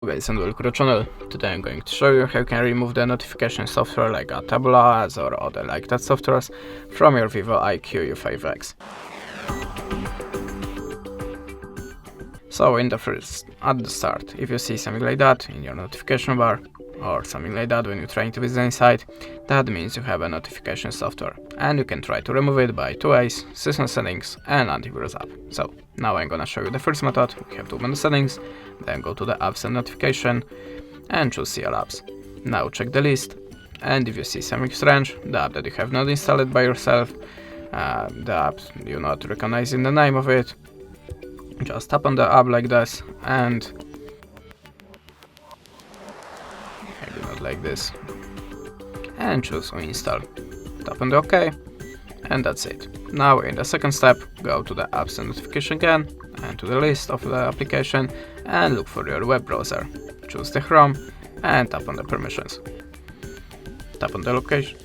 Hello guys and welcome to the channel. Today I'm going to show you how you can remove the notification software like Tabula or other like that softwares from your VIVO IQOO U5X. So at the start, if you see something like that in your notification bar or something like that when you're trying to visit inside, that means you have a notification software and you can try to remove it by two ways: system settings and antivirus app. So now I'm gonna show you the first method. We have to open the settings, then go to the apps and notification and choose CL apps. Now check the list, and if you see something strange, the app that you have not installed by yourself, the app you're not recognizing the name of it, just tap on the app like this and maybe not like this, and choose uninstall. Tap on the OK, and that's it. Now in the second step, go to the apps and notification again and to the list of the application and look for your web browser. Choose the Chrome and tap on the permissions. Tap on the location.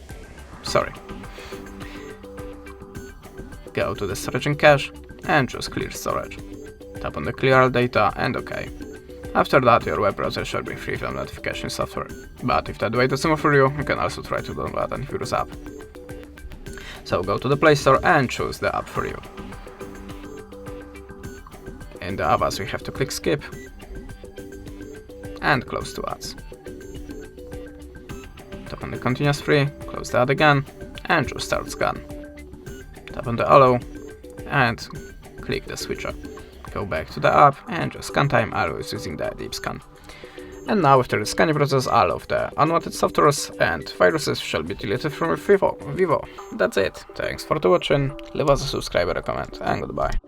Go to the storage and cache and choose clear storage. Tap on the clear all data and OK. After that, your web browser should be free from notification software. But if that way doesn't work for you, you can also try to download an antivirus app. So go to the Play Store and choose the app for you. In the ads, we have to click skip and close two ads. Tap on the continuous free, close the ad again and choose start scan. Tap on the allow and click the switcher. Go back to the app and just scan time always using the deep scan. And now after the scanning process, all of the unwanted softwares and viruses shall be deleted from your VIVO. That's it. Thanks for watching, leave us a subscribe or a comment, and goodbye.